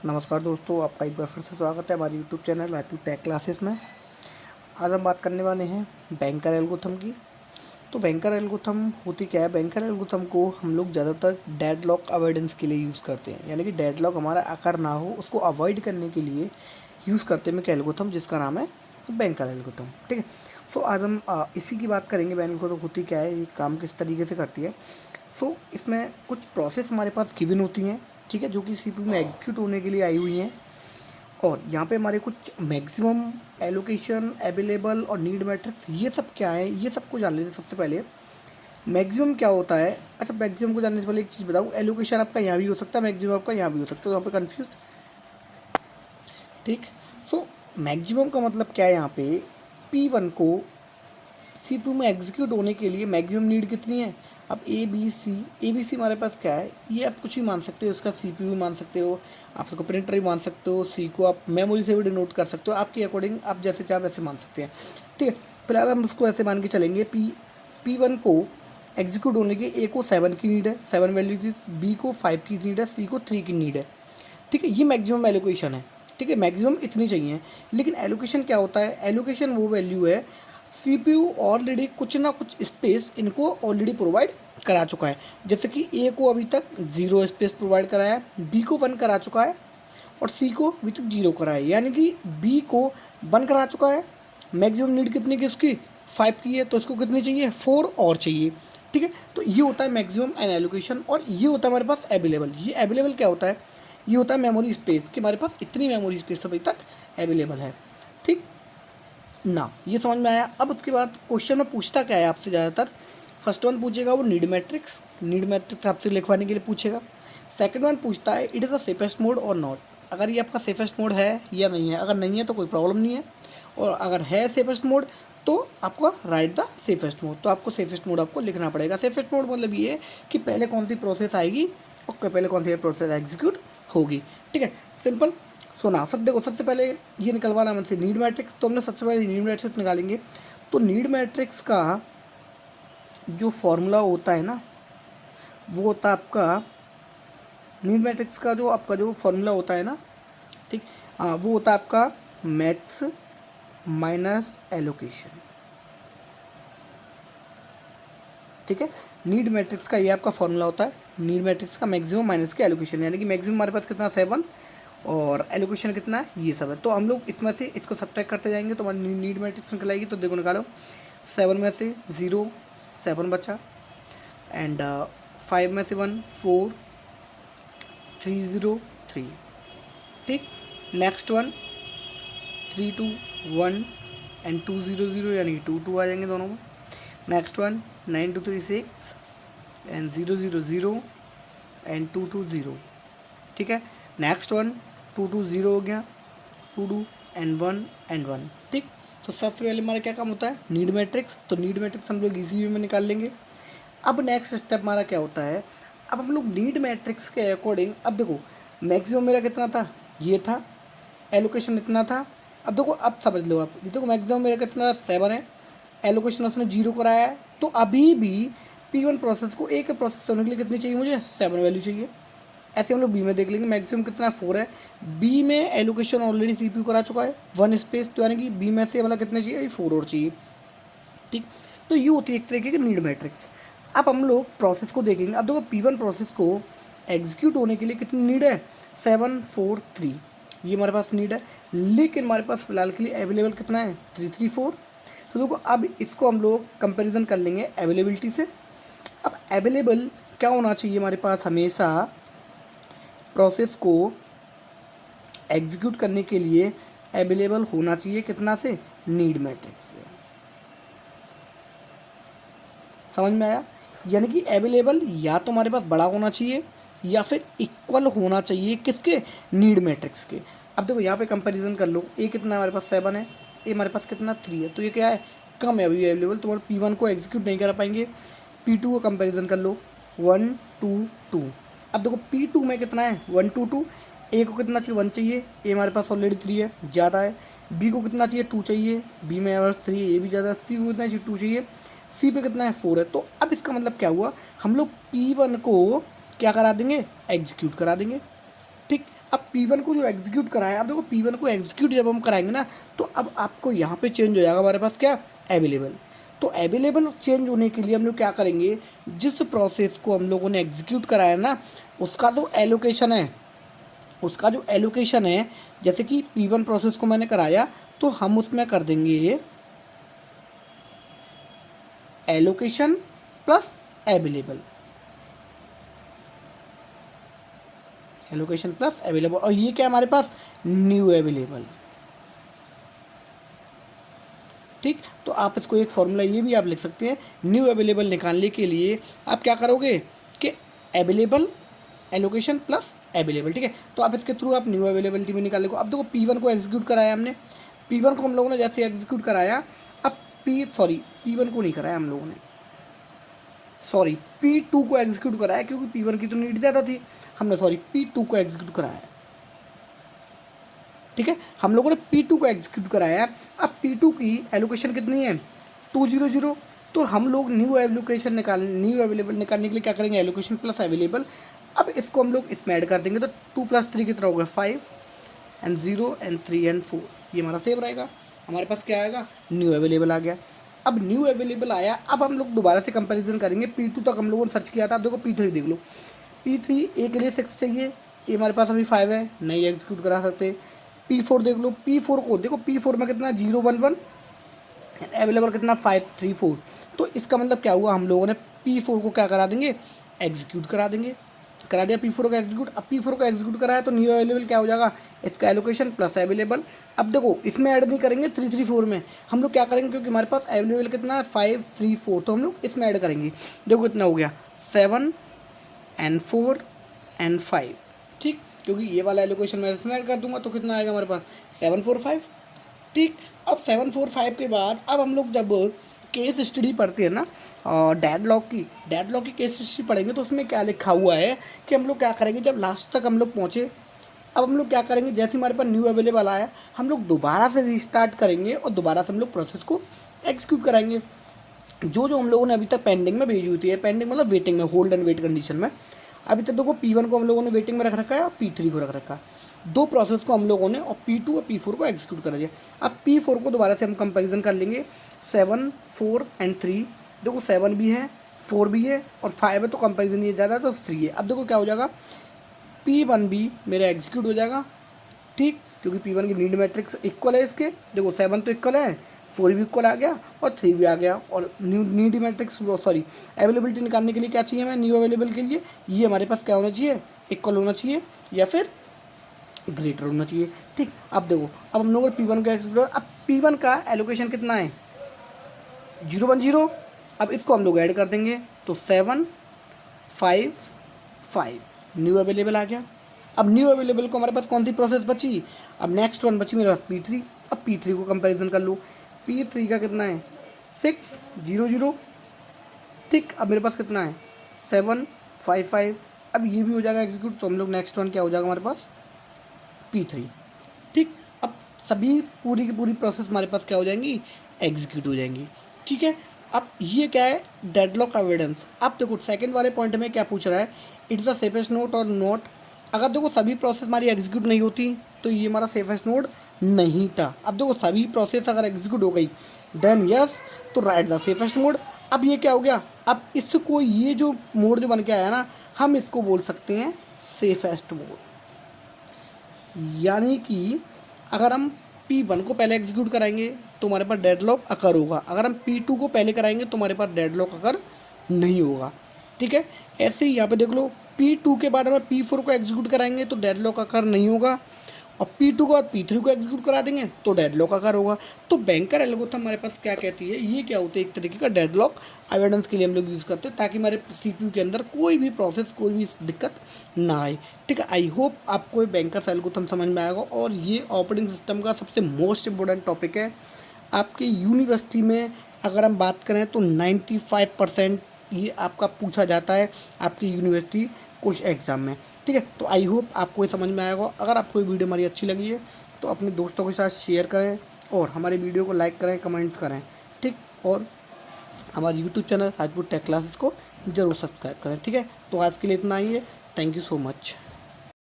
नमस्कार दोस्तों, आपका एक बार फिर से स्वागत है हमारे YouTube channel live tech classes में। आज हम बात करने वाले हैं बैंकर एल्गोरिथम की। तो बैंकर एल्गोरिथम होती क्या है? बैंकर एल्गोरिथम को हम लोग ज़्यादातर डेडलॉक अवॉइडेंस के लिए यूज़ करते हैं, यानी कि डेडलॉक हमारा आकर ना हो उसको अवॉइड करने के लिए यूज़ करते हैं एक एल्गोरिथम जिसका नाम है बैंकर एल्गोरिथम। ठीक है। सो आज हम इसी की बात करेंगे। बैंकर एल्गोरिथम होती क्या है, ये काम किस तरीके से करती है। सो इसमें कुछ प्रोसेस हमारे पास गिवन होती हैं, ठीक है, जो कि सीपीयू में एग्जीक्यूट होने के लिए आई हुई हैं। और यहाँ पे हमारे कुछ मैक्सिमम, एलोकेशन, अवेलेबल और नीड मैट्रिक्स, ये सब क्या है, ये सब को जान लेते हैं। सबसे पहले मैक्सिमम क्या होता है। अच्छा, मैक्सिमम को जानने से पहले एक चीज़ बताऊँ, एलोकेशन आपका यहाँ भी हो सकता है, मैक्सिमम आपका यहाँ भी हो सकता है, तो यहाँ पे कन्फ्यूज। ठीक। सो मैक्सिमम का मतलब क्या है, यहाँ पे P1 को सीपीयू में एग्जीक्यूट होने के लिए मैक्सिमम नीड कितनी है। अब ए बी सी हमारे पास क्या है, ये आप कुछ भी मान सकते हो, उसका सीपीयू मान सकते हो, आप उसको प्रिंटर भी मान सकते हो, सी को आप मेमोरी से भी डिनोट कर सकते हो, आपके अकॉर्डिंग आप जैसे चाहे वैसे मान सकते हैं। ठीक है। फिलहाल हम उसको ऐसे मान के चलेंगे, P1 को एग्जीक्यूट होने के ए को 7 की नीड है, 7 वैल्यू की, बी को 5 की नीड है, सी को 3 की नीड है। ठीक है, ये मैक्सिमम एलोकेशन है। ठीक है, मैक्सिमम इतनी चाहिए। लेकिन एलोकेशन क्या होता है, एलोकेशन वो वैल्यू है, सीपीयू ऑलरेडी कुछ ना कुछ स्पेस इनको ऑलरेडी प्रोवाइड करा चुका है। जैसे कि ए को अभी तक 0 स्पेस प्रोवाइड कराया है, बी को 1 करा चुका है और सी को अभी तक 0 करा है, यानी कि बी को 1 करा चुका है। मैक्सिमम नीड कितनी की उसकी 5 की है, तो इसको कितनी चाहिए, 4 और चाहिए। ठीक है, तो ये होता है मैक्सिमम एंड एलोकेशन। और ये होता है हमारे पास अवेलेबल। ये अवेलेबल क्या होता है, ये होता है मेमोरी स्पेस, कि हमारे पास इतनी मेमोरी स्पेस अभी तक अवेलेबल है। ठीक ना, ये समझ में आया। अब उसके बाद क्वेश्चन में पूछता क्या है आपसे ज़्यादातर, फर्स्ट वन पूछेगा वो नीड मैट्रिक्स, नीड मैट्रिक्स आपसे लिखवाने के लिए पूछेगा। सेकंड वन पूछता है it is a safest mode और नॉट, अगर ये आपका सेफेस्ट मोड है या नहीं है। अगर नहीं है तो कोई प्रॉब्लम नहीं है, और अगर है सेफेस्ट मोड तो आपको राइट द सेफेस्ट मोड, तो आपको सेफेस्ट मोड आपको लिखना पड़ेगा। सेफेस्ट मोड मतलब ये है कि पहले कौन सी प्रोसेस आएगी और पहले कौन सी प्रोसेस एग्जीक्यूट होगी। ठीक है, सिंपल। सो ना सब देखो, सबसे पहले ये निकलवाना हमसे नीड मैट्रिक्स, तो हमने सबसे पहले नीड मैट्रिक्स निकालेंगे। तो नीड मैट्रिक्स का जो फॉर्मूला होता है ना, वो होता है आपका, नीड मैट्रिक्स का जो आपका जो फॉर्मूला होता है ना, ठीक, हाँ, वो होता है आपका मैक्स माइनस एलोकेशन। ठीक है, नीड मैट्रिक्स का ये आपका फॉर्मूला होता है, नीड मैट्रिक्स का मैक्सिमम माइनस के एलोकेशन, यानी कि मैक्सिमम हमारे पास कितना 7 और एलोकेशन कितना है, ये सब है। तो हम लोग इसमें से इसको सब्ट्रैक्ट करते जाएंगे तो हमारी नीड मैट्रिक्स निकल आएगी। तो देखो निकालो, 7 में से 0 7 बचा, एंड 5 में से 1 4 3 0 3। ठीक, नेक्स्ट वन 3 2 1 एंड 2 0 0, यानी 2 2 आ जाएंगे दोनों में। Next one 9 2 3 6 and 0 0 0 and 2 2 0। ठीक है, नेक्स्ट वन 2 2 0 हो गया, 2 2 एंड 1 एंड 1। ठीक, तो सबसे पहले हमारा क्या काम होता है, नीड मैट्रिक्स। तो नीड मैट्रिक्स हम लोग इजी वे में निकाल लेंगे। अब नेक्स्ट स्टेप हमारा क्या होता है, अब हम लोग नीड मैट्रिक्स के अकॉर्डिंग, अब देखो मैक्सिमम मेरा कितना था, ये था, एलोकेशन इतना था। अब देखो, अब समझ लो आप, ये देखो मैक्सिमम मेरा कितना 7 है, एलोकेशन उसने 0 कराया है, तो अभी भी P1 प्रोसेस को एक प्रोसेस होने के लिए कितनी चाहिए, मुझे 7 वैल्यू चाहिए। ऐसे हम लोग बी में देख लेंगे, मैक्सिमम कितना है 4 है, बी में एलोकेशन ऑलरेडी सीपीयू करा चुका है 1 स्पेस, तो यानी कि बी में से वाला कितने चाहिए, 4 और चाहिए। ठीक, तो ये होती है एक तरीके की नीड मैट्रिक्स। अब हम लोग प्रोसेस को देखेंगे। अब देखो P1 प्रोसेस को एग्जीक्यूट होने के लिए कितनी नीड है, 7 4 3, ये हमारे पास नीड है। लेकिन हमारे पास फिलहाल के लिए अवेलेबल कितना है, 3 3 4। तो देखो अब इसको हम लोग कंपेरिजन कर लेंगे अवेलेबिलिटी से। अब अवेलेबल क्या होना चाहिए हमारे पास, हमेशा प्रोसेस को एग्जीक्यूट करने के लिए अवेलेबल होना चाहिए कितना से, नीड मैट्रिक्स से। समझ में आया, यानी कि अवेलेबल या तो हमारे पास बड़ा होना चाहिए या फिर इक्वल होना चाहिए किसके, नीड मैट्रिक्स के। अब देखो यहाँ पे कंपैरिजन कर लो, ए कितना हमारे पास 7 है, ए हमारे पास कितना 3 है, तो ये क्या है, कम है अभी अवेलेबल, तो P1 को एग्जीक्यूट नहीं कर पाएंगे। P2 को कंपैरिजन कर लो, 1 2 2। अब देखो P2 में कितना है, 1 2 2, ए को कितना चाहिए, 1 चाहिए, ए हमारे पास ऑलरेडी 3 है, ज़्यादा है। बी को कितना चाहिए, 2 चाहिए, बी में हमारे पास 3 है, ए भी ज़्यादा है। सी को कितना चाहिए, 2 चाहिए, सी पे कितना है, 4 है। तो अब इसका मतलब क्या हुआ, हम लोग P1 को क्या करा देंगे, एग्जीक्यूट करा देंगे। ठीक, अब P1 को जो एग्जीक्यूट कराया, अब देखो P1 को एग्जीक्यूट जब हम कराएंगे ना, तो अब आपको यहाँ पे चेंज हो जाएगा हमारे पास क्या, अवेलेबल। तो अवेलेबल चेंज होने के लिए हम लोग क्या करेंगे, जिस प्रोसेस को हम लोगों ने एग्जीक्यूट कराया ना, उसका जो एलोकेशन है, उसका जो एलोकेशन है, जैसे कि P1 प्रोसेस को मैंने कराया, तो हम उसमें कर देंगे ये allocation plus available, allocation plus available, और ये क्या हमारे पास, न्यू अवेलेबल। ठीक, तो आप इसको एक फॉर्मूला ये भी आप लिख सकते हैं, न्यू अवेलेबल निकालने के लिए आप क्या करोगे कि अवेलेबल एलोकेशन प्लस अवेलेबल। ठीक है, तो आप इसके थ्रू आप न्यू अवेलेबिलिटी भी निकाल लेंगे। अब देखो P1 को एग्जीक्यूट कराया हमने, P1 को हम लोगों ने जैसे एग्जीक्यूट कराया, अब P1 को नहीं कराया हम लोगों ने, सॉरी P2 को एग्जीक्यूट कराया, क्योंकि P1 की तो नीड ज़्यादा थी, हमने P2 को एग्जीक्यूट कराया। ठीक है, हम लोगों ने P2 को एग्जीक्यूट कराया। अब P2 की एलोकेशन कितनी है, 200। तो हम लोग न्यू अवेलेबल निकालने के लिए क्या करेंगे, एलोकेशन प्लस अवेलेबल। अब इसको हम लोग इसमें ऐड कर देंगे, तो 2 + 3 कितना होगा, 5 एंड 0 एंड 3 एंड 4, ये हमारा सेव रहेगा। हमारे पास क्या आएगा, न्यू अवेलेबल आ गया। अब न्यू अवेलेबल आया, अब हम लोग दोबारा से कंपैरिजन करेंगे। P2 तक हम लोगों ने सर्च किया था, अब देखो P3 देख लो, P3 ए के लिए 6 चाहिए, ये हमारे पास अभी 5 है, नहीं एग्जीक्यूट करा सकते। P4 देख लो, P4 को देखो, P4 में कितना 0 1 1, अवेलेबल कितना 5 3 4। तो इसका मतलब क्या हुआ, हम लोगों ने P4 को क्या करा देंगे, एग्जीक्यूट करा देंगे, करा दिया P4 को एग्जीक्यूट। अब P4 को एग्जीक्यूट कराया तो न्यू अवेलेबल क्या हो जाएगा, इसका एलोकेशन प्लस अवेलेबल। अब देखो इसमें ऐड नहीं करेंगे 3 3 4 में, हम लोग क्या करेंगे, क्योंकि हमारे पास अवेलेबल कितना है 5 3 4, तो हम लोग इसमें ऐड करेंगे। देखो कितना हो गया, 7 एंड 4 एंड 5। ठीक, क्योंकि ये वाला एलोकेशन मैं इसमें ऐड कर दूंगा, तो कितना आएगा हमारे पास, 7 4 5। ठीक, अब 7 4 5 के बाद अब हम लोग जब केस स्टडी पढ़ते हैं ना, डेडलॉक की केस स्टडी पढ़ेंगे, तो उसमें क्या लिखा हुआ है कि हम लोग क्या करेंगे, जब लास्ट तक हम लोग पहुँचे, अब हम लोग क्या करेंगे, जैसे हमारे पास न्यू अवेलेबल आया, हम लोग दोबारा से रिस्टार्ट करेंगे और दोबारा से हम लोग प्रोसेस को एग्जीक्यूट कराएंगे। जो जो हम लोगों ने अभी तक पेंडिंग में भेजी हुई थी, पेंडिंग मतलब वेटिंग में, होल्ड एंड वेट कंडीशन में, अभी तक देखो P1 को हम लोगों ने वेटिंग में रख रखा है और P3 को रख रखा है। दो प्रोसेस को हम लोगों ने और P2 और P4 को एग्जीक्यूट कर दिया। अब P4 को दोबारा से हम कंपैरिजन कर लेंगे, 7 4 एंड 3, देखो 7 भी है 4 भी है और 5 है, तो कंपैरिजन ये ज़्यादा है तो 3 है। अब देखो क्या हो जाएगा, P1 भी मेरा एग्जीक्यूट हो जाएगा। ठीक, क्योंकि P1 की नीड मैट्रिक्स इक्वल है इसके, देखो 7 तो इक्वल है, 4 भी इक्वल आ गया और 3 भी आ गया। और नीड मैट्रिक्स अवेलेबिलिटी निकालने के लिए क्या चाहिए, मैं न्यू अवेलेबल के लिए ये हमारे पास क्या होना चाहिए, इक्वल होना चाहिए या फिर ग्रेटर होना चाहिए। ठीक, अब देखो, अब हम लोग P1 का एग्जीक्यूट, अब P1 का एलोकेशन कितना है, 0 1 0। अब इसको हम लोग ऐड कर देंगे, तो 7 5 5 न्यू अवेलेबल आ गया। अब न्यू अवेलेबल को हमारे पास कौन सी प्रोसेस बची, अब नेक्स्ट वन बची मेरे पास P3। अब P3 को कंपैरिजन कर लो, P3 का कितना है 6 0 0। ठीक, अब मेरे पास कितना है 7 5 5। अब ये भी हो जाएगा एग्जीक्यूट, तो हम लोग नेक्स्ट वन क्या हो जाएगा हमारे पास, P3। ठीक, अब सभी पूरी की पूरी प्रोसेस हमारे पास क्या हो जाएंगी, एग्जीक्यूट हो जाएंगी। ठीक है, अब ये क्या है, डेडलॉक एविडेंस। अब देखो सेकंड वाले पॉइंट में क्या पूछ रहा है, इट्स द सेफेस्ट नोड और नॉट। अगर देखो सभी प्रोसेस हमारी एग्जीक्यूट नहीं होती तो ये हमारा सेफेस्ट नोड नहीं था। अब देखो सभी प्रोसेस अगर एग्जीक्यूट हो गई देन यस, तो राइट द सेफेस्ट मोड। अब ये क्या हो गया, अब इसको ये जो मोड जो बन के आया ना, हम इसको बोल सकते हैं सेफेस्ट मोड। यानी कि अगर हम P1 को पहले एग्जीक्यूट कराएंगे तो हमारे पास डेडलॉक अकर होगा, अगर हम P2 को पहले कराएंगे तो हमारे पास डेडलॉक अकर नहीं होगा। ठीक है, ऐसे ही यहाँ पे देख लो, P2 के बाद हमें P4 को एग्जीक्यूट कराएंगे तो डेडलॉक अकर नहीं होगा, और P2 के बाद P3 को एग्जीक्यूट करा देंगे तो डेडलॉक अकर होगा। तो बैंकर एल्गोरिथम हमारे पास क्या कहती है, ये क्या होता है, एक तरीके का डेडलॉक एविडेंस के लिए हम लोग यूज़ करते हैं, ताकि हमारे CPU के अंदर कोई भी प्रोसेस कोई भी दिक्कत ना आए। ठीक है, आई होप आपको ये बैंकर एल्गोरिथम समझ में आएगा, और ये ऑपरेटिंग सिस्टम का सबसे मोस्ट इम्पोर्टेंट टॉपिक है। आपके यूनिवर्सिटी में अगर हम बात करें तो 95% ये आपका पूछा जाता है आपकी यूनिवर्सिटी कुछ एग्ज़ाम में। ठीक है, तो आई होप आपको ये समझ में आएगा। अगर आपको ये वीडियो हमारी अच्छी लगी है तो अपने दोस्तों के साथ शेयर करें और हमारे वीडियो को लाइक करें, कमेंट्स करें। ठीक, और हमारे YouTube channel Rajput tech classes को ज़रूर सब्सक्राइब करें। ठीक है, तो आज के लिए इतना ही है। Thank you so much.